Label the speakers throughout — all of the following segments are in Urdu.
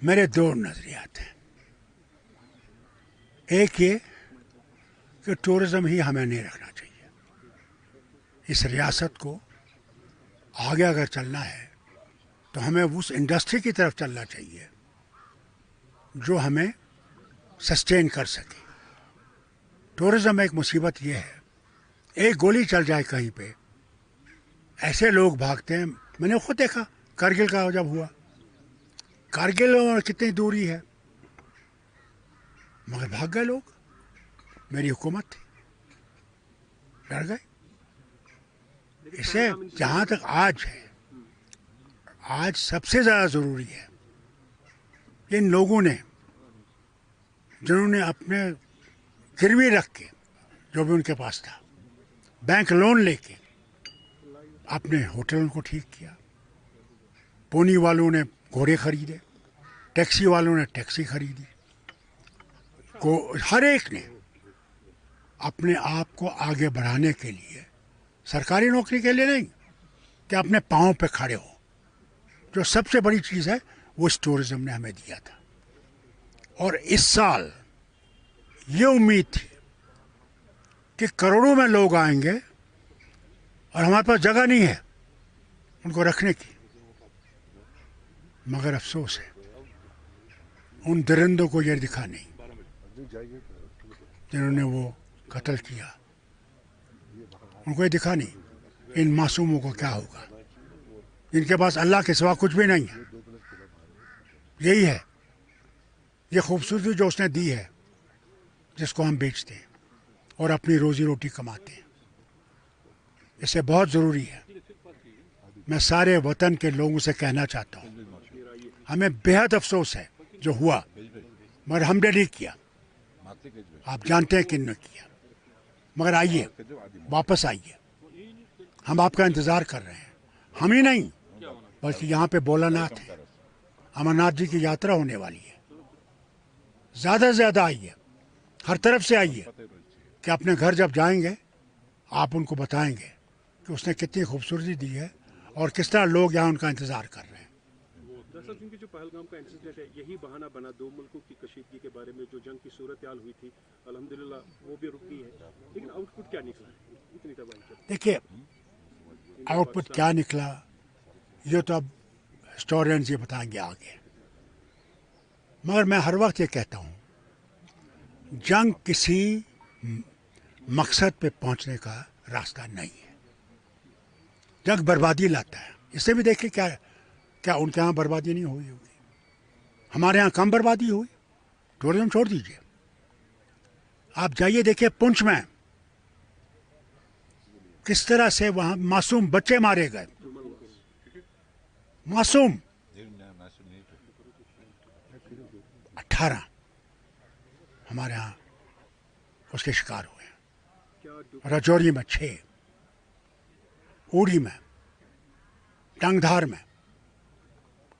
Speaker 1: میرے دو نظریات ہیں. ایک یہ کہ ٹورزم ہی ہمیں نہیں رکھنا چاہیے. اس ریاست کو آگے اگر چلنا ہے تو ہمیں اس انڈسٹری کی طرف چلنا چاہیے جو ہمیں سسٹین کر سکے. ٹورزم ایک مصیبت یہ ہے، ایک گولی چل جائے کہیں پہ ایسے لوگ بھاگتے ہیں. میں نے خود دیکھا کارگل کا جب ہوا، کارگل اور کتنی دوری ہے مگر بھاگ گئے لوگ. میری حکومت تھی، ڈر گئے. اسے جہاں تک آج ہے، آج سب سے زیادہ ضروری ہے ان لوگوں نے جنہوں نے اپنے گروی رکھ کے جو بھی ان کے پاس تھا، بینک لون لے کے اپنے ہوٹلوں کو ٹھیک کیا. پونی والوں نے گھوڑے خریدے، ٹیکسی والوں نے ٹیکسی خریدی. ہر ایک نے اپنے آپ کو آگے بڑھانے کے لیے، سرکاری نوکری کے لیے نہیں کہ اپنے پاؤں پہ کھڑے ہو. جو سب سے بڑی چیز ہے وہ اس ٹورزم نے ہمیں دیا تھا. اور اس سال یہ امید تھی کہ کروڑوں میں لوگ آئیں گے اور ہمارے پاس جگہ نہیں ہے ان کو رکھنے کی. مگر افسوس ہے ان درندوں کو یہ دکھا نہیں جنہوں نے وہ قتل کیا. ان کو یہ دکھا نہیں ان معصوموں کو کیا ہوگا جن کے پاس اللہ کے سوا کچھ بھی نہیں ہے. یہی ہے یہ خوبصورتی جو اس نے دی ہے، جس کو ہم بیچتے ہیں اور اپنی روزی روٹی کماتے ہیں. اس سے بہت ضروری ہے. میں سارے وطن کے لوگوں سے کہنا چاہتا ہوں، ہمیں بہت افسوس ہے جو ہوا، مگر ہم نے نہیں کیا. آپ جانتے ہیں کن نے کیا. مگر آئیے، واپس آئیے. ہم آپ کا انتظار کر رہے ہیں. ہم ہی نہیں بلکہ یہاں پہ بولا ناتھ ہے، امرناتھ جی کی یاترا ہونے والی ہے. زیادہ سے زیادہ آئیے، ہر طرف سے آئیے کہ اپنے گھر جب جائیں گے آپ ان کو بتائیں گے کہ اس نے کتنی خوبصورتی دی ہے اور کس طرح لوگ یہاں ان کا انتظار کر رہے ہیں.
Speaker 2: دراصل کیونکہ جو پہلگام کا انسیڈنٹ ہے یہی بہانہ بنا دو ملکوں کی کشیدگی کے بارے میں. جو جنگ کی صورتحال ہوئی تھی الحمدللہ وہ بھی رکی ہے، لیکن آؤٹ پٹ کیا نکلا ہے اتنی تباہی؟
Speaker 1: دیکھیے آؤٹ پٹ کیا نکلا یہ تو اب ہسٹورینز یہ بتائیں گے آگے. مگر میں ہر وقت یہ کہتا ہوں جنگ کسی مقصد پہ پہنچنے کا راستہ نہیں ہے. جنگ بربادی لاتا ہے. اس سے بھی دیکھیں کیا ان کے ہاں بربادی نہیں ہوئی ہوگی؟ ہمارے ہاں کم بربادی ہوئی. ٹورزم چھوڑ دیجیے، آپ جائیے دیکھیے پنچ میں کس طرح سے وہاں معصوم بچے مارے گئے. معصوم 18 ہمارے ہاں اس کے شکار ہوئے ہیں. رجوری میں 6، اوڑی میں، ٹنگ دھار میں.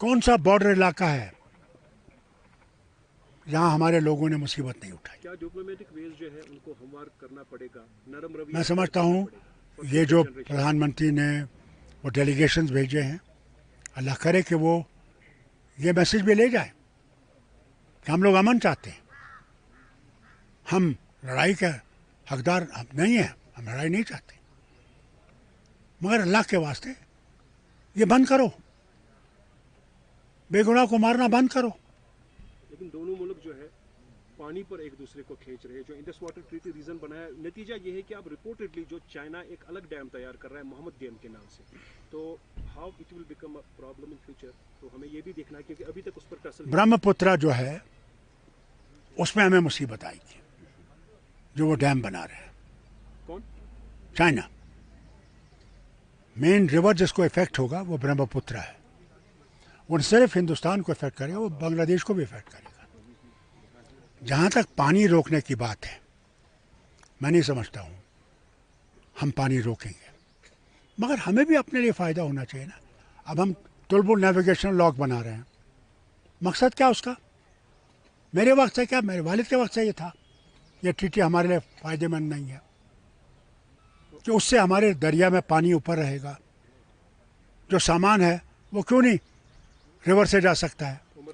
Speaker 1: کون سا بارڈر علاقہ ہے جہاں ہمارے لوگوں نے مصیبت نہیں اٹھائی؟
Speaker 2: کیا ڈپلومیٹک ویز جو ہے ان کو ہموار کرنا پڑے گا، نرم رویہ؟
Speaker 1: میں سمجھتا ہوں یہ جو پردھان منتری نے وہ ڈیلیگیشنز بھیجے ہیں، اللہ کرے کہ وہ یہ میسج بھی لے جائے کہ ہم لوگ امن چاہتے ہیں. ہم لڑائی کا حقدار ہم نہیں ہیں، ہم لڑائی نہیں چاہتے. مگر اللہ کے واسطے یہ بند کرو، بے گناہ کو مارنا بند کرو.
Speaker 2: لیکن دونوں ملک جو ہے پانی پر ایک دوسرے کو کھینچ رہے ہیں. جو انڈس واٹر ٹریٹی ریزن بنایا، نتیجہ یہ ہے کہ اب رپورٹڈلی جو چائنا ایک الگ ڈیم تیار کر رہا ہے محمد ڈیم کے نام سے. تو how it will become a problem in future. تو ہمیں یہ بھی دیکھنا ہے کیونکہ ابھی تک اس پر ٹسل
Speaker 1: برہم پترا جو ہے اس میں ہمیں مصیبت آئی تھی جو وہ ڈیم بنا رہے ہیں.
Speaker 2: کون؟
Speaker 1: چائنا. مین ریور جس کو افیکٹ ہوگا وہ برہم پترا ہے. وہ صرف ہندوستان کو افیکٹ کرے گا، وہ بنگلہ دیش کو بھی افیکٹ کرے گا. جہاں تک پانی روکنے کی بات ہے میں نہیں سمجھتا ہوں ہم پانی روکیں گے. مگر ہمیں بھی اپنے لیے فائدہ ہونا چاہیے نا. اب ہم تلبل نیویگیشن لاگ بنا رہے ہیں. مقصد کیا اس کا؟ میرے وقت سے کیا، میرے والد کے وقت سے یہ تھا یہ ٹریٹی ہمارے لیے فائدے مند نہیں ہے کہ اس سے ہمارے دریا میں پانی اوپر رہے گا. جو سامان ہے وہ کیوں نہیں ریور سے جا سکتا ہے؟